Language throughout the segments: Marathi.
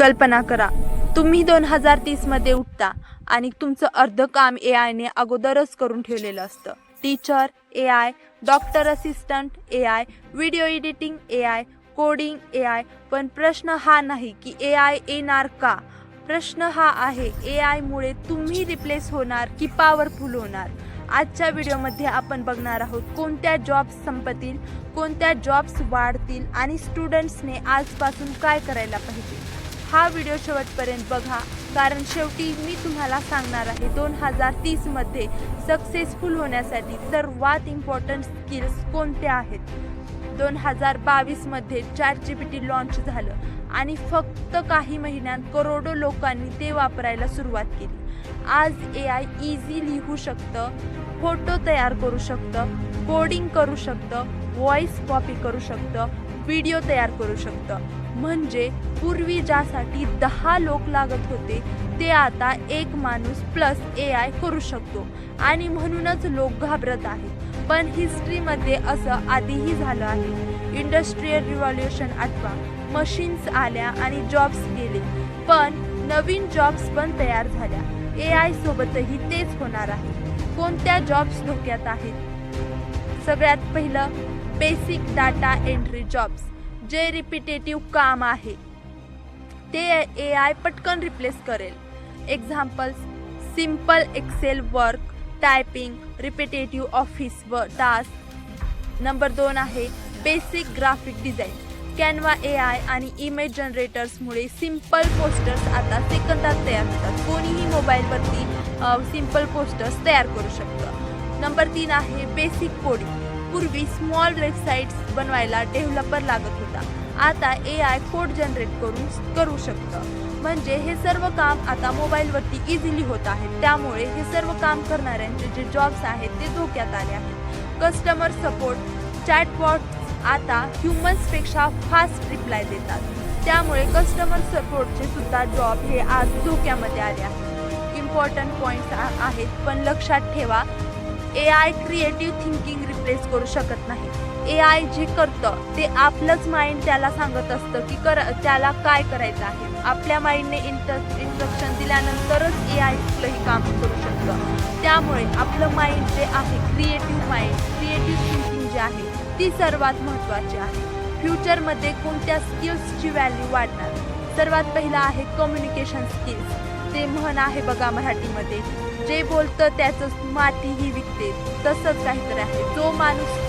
कल्पना करा, तुम्ही 2030 मध्ये उठता आणि तुमचं अर्ध काम AI ने अगोदरच करून ठेवलेलं असतं. Teacher AI, doctor assistant AI, video editing AI, coding AI. पण प्रश्न हा नाही की AI येणार का? प्रश्न हा आहे, AI मुळे तुम्ही रिप्लेस होणार की पॉवरफुल होणार? आजच्या व्हिडिओमध्ये आपण बघणार आहोत कोणत्या जॉब्स संपतील, कोणत्या जॉब्स वाढतील आणि स्टुडंट्सने आजपासून काय करायला पाहिजे. हा व्हिडिओ शेवटपर्यंत बघा, कारण शेवटी मी तुम्हाला सांगणार आहे 2030 मध्ये सक्सेसफुल होण्यासाठी सर्वात इम्पॉर्टंट स्किल्स कोणत्या आहेत. 2022 मध्ये ChatGPT लॉन्च झालं आणि फक्त काही महिन्यात करोडो लोकांनी ते वापरायला सुरुवात केली. आज AI इझी लिहू शकतं, फोटो तयार करू शकतं, कोडिंग करू शकतं, व्हॉइस कॉपी करू शकतं, व्हिडिओ तयार करू शकतं. म्हणजे पूर्वी ज्यासाठी 10 लोक लागत होते ते आता एक माणूस प्लस AI करू शकतो आणि म्हणूनच लोक घाबरत आहेत. पण हिस्ट्रीमध्ये असं आधीही झालं आहे. इंडस्ट्रियल रिव्हॉल्युशन आठवा, मशीन्स आल्या आणि जॉब्स गेले, पण नवीन जॉब्स पण तयार झाल्या. AI सोबतही तेच होणार आहे. कोणत्या जॉब्स धोक्यात आहेत? सगळ्यात पहिलं, बेसिक डाटा एंट्री जॉब्स. जे रिपिटेटिव्ह काम आहे ते AI पटकन रिप्लेस करेल. Examples, simple excel work, typing, repetitive office व टास्क. नंबर 2 आहे basic graphic design. Canva AI आणि इमेज जनरेटर्समुळे सिम्पल पोस्टर्स आता सेकंदात तयार होतात. कोणीही मोबाईलवरती सिम्पल पोस्टर्स तयार करू शकतं. नंबर 3 आहे बेसिक कोडिंग. पूर्वी स्मॉल वेबसाईट्स बनवायला डेव्हलपर लागत होता, आता AI कोड जनरेट करू शकतं. म्हणजे हे सर्व काम आता मोबाईलवरती इझिली होत आहे. त्यामुळे हे सर्व काम करणाऱ्यांचे जे जॉब्स आहेत ते धोक्यात आले आहेत. कस्टमर सपोर्ट, चॅटबॉट आता ह्युमन्सपेक्षा फास्ट रिप्लाय देतात. त्यामुळे कस्टमर सपोर्टचे सुद्धा जॉब हे आज धोक्यामध्ये आले आहेत. इम्पॉर्टंट पॉईंट्स आहेत, पण लक्षात ठेवा, AI क्रिएटिव्ह थिंकिंग रिप्लेस करू शकत नाही. AI जे करतं ते आपलंच माइंड त्याला सांगत असतं की त्याला काय करायचं आहे. आपल्या माइंडने इन्स्ट्रक्शन दिल्यानंतरच AI कुठलंही काम करू शकतं. त्यामुळे आपलं माइंड जे आहे, क्रिएटिव्ह माइंड, क्रिएटिव्ह थिंकिंग जे आहे ती सर्वात महत्त्वाची आहे. फ्युचरमध्ये कोणत्या स्किल्सची व्हॅल्यू वाढणार? सर्वात पहिला आहे कम्युनिकेशन स्किल्स. ते म्हण आहे बघा मराठीमध्ये, जे बोलतं त्याचं मातीही विकते, तसंच काहीतरी आहे. जो माणूस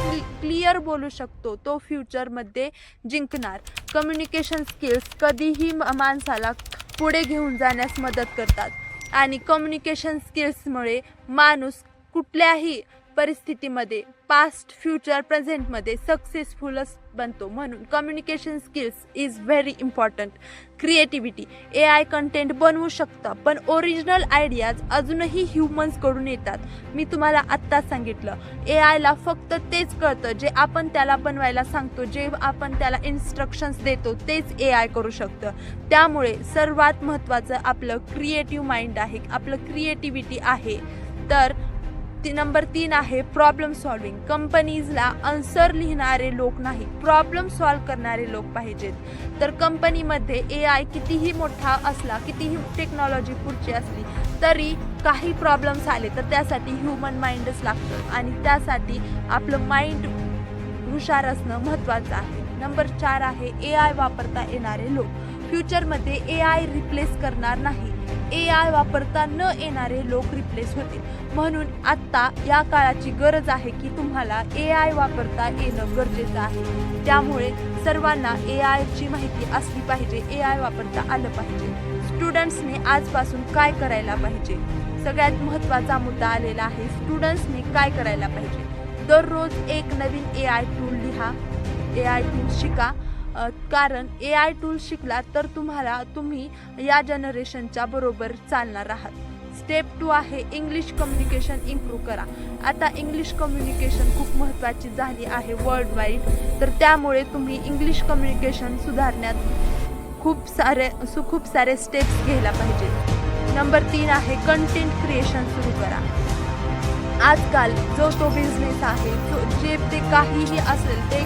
क्लिअर बोलू शकतो तो फ्युचरमध्ये जिंकणार. कम्युनिकेशन स्किल्स कधीही माणसाला पुढे घेऊन जाण्यास मदत करतात आणि कम्युनिकेशन स्किल्समुळे माणूस कुठल्याही परिस्थितीमध्ये, पास्ट, फ्युचर, प्रेझेंटमध्ये सक्सेसफुलच बनतो. म्हणून communication skills is very important. Creativity, AI content बनवू शकतं, पण ओरिजिनल आयडियाज अजूनही ह्युमन्सकडून येतात. मी तुम्हाला आत्ताच सांगितलं, AIला फक्त तेच कळतं जे आपण त्याला बनवायला सांगतो, जे आपण त्याला इन्स्ट्रक्शन्स देतो तेच AI करू शकतं. त्यामुळे सर्वात महत्त्वाचं आपलं क्रिएटिव्ह माइंड आहे, आपलं क्रिएटिव्हिटी आहे. तर नंबर 3 आहे प्रॉब्लेम सॉल्विंग. कंपनीजला आन्सर लिहिणारे लोक नाही, प्रॉब्लेम सॉल्व करणारे लोक पाहिजेत. तर कंपनीमध्ये AI कितीही मोठा असला, कितीही टेक्नॉलॉजी पुढची असली तरी काही प्रॉब्लेम्स आले तर त्यासाठी ह्युमन माइंडच लागतं आणि त्यासाठी आपलं माइंड हुशार असणं महत्त्वाचं आहे. नंबर 4 आहे AI वापरता येणारे लोक. फ्युचरमध्ये AI रिप्लेस करणार नाही, AI वापरता न येणारे लोक रिप्लेस होतील. म्हणून आत्ता या काळाची गरज आहे की तुम्हाला AI वापरता येणं गरजेचं आहे. त्यामुळे सर्वांना AIची माहिती असली पाहिजे, AI वापरता आलं पाहिजे. स्टुडंट्सने आजपासून काय करायला पाहिजे? सगळ्यात महत्त्वाचा मुद्दा आलेला आहे, स्टुडंट्सने काय करायला पाहिजे. दररोज एक नवीन AI टूल लिहा, AI टूल शिका. कारण AI टूल शिकला तर तुम्ही या जनरेशनच्या बरोबर चालणार आहात. स्टेप 2 आहे इंग्लिश कम्युनिकेशन इम्प्रूव्ह करा. आता इंग्लिश कम्युनिकेशन खूप महत्त्वाची झाली आहे वर्ल्ड वाईड. तर त्यामुळे तुम्ही इंग्लिश कम्युनिकेशन सुधारण्यात खूप सारे स्टेप्स घ्यायला पाहिजे. नंबर 3 आहे कंटेंट क्रिएशन सुरू करा. आजकाल जो तो बिझनेस आहे, जे ते काहीही असेल ते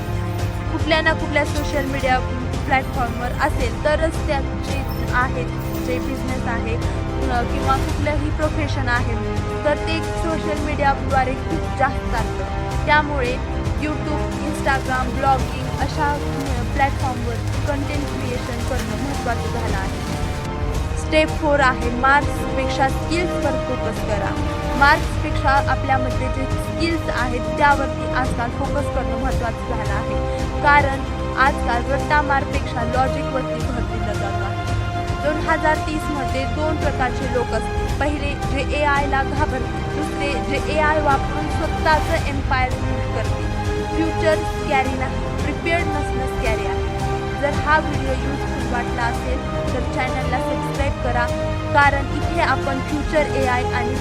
कुठल्या ना कुठल्या सोशल मीडिया प्लॅटफॉर्मवर असेल तरच त्याची आहेत जे बिझनेस आहे किंवा कुठलंही प्रोफेशन आहे तर ते सोशल मीडियाद्वारे खूप जास्त चालतं. त्यामुळे यूट्यूब, इंस्टाग्राम, ब्लॉगिंग अशा प्लॅटफॉर्मवर कंटेंट क्रिएशन करणं महत्त्वाचं झालं आहे. स्टेप 4 आहे मार्क्सपेक्षा स्किल्सवर फोकस करा. मार्क्सपेक्षा आपल्यामध्ये जे स्किल्स आहेत त्यावरती आजकाल फोकस करणं महत्त्वाचं झालं आहे. कारण आजकाल रट्टा मारपेक्षा लॉजिकवरती भर दिला जातो आहे. 2030मध्ये 2 प्रकारचे लोक असतील. पहिले जे AIला घाबरतील, दुसरे जे AI वापरून स्वतःचं एम्पायर बिल्ड करतील. फ्युचर स्कॅरी नाही, प्रिपेअर्ड नसणं स्कॅरी आहे. जर हा व्हिडिओ युजफुल वाटला असेल तर चॅनलला सबस्क्राईब करा, कारण इथे आपण फ्युचर AI आणि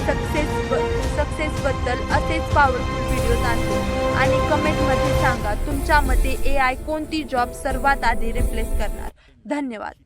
सक्सेसबद्दल असेच पॉवरफुल व्हिडिओज आणतो. आणि कमेंटमध्ये सांगा तुमच्या मते AI कोणती जॉब सर्वात आधी रिप्लेस करणार. धन्यवाद.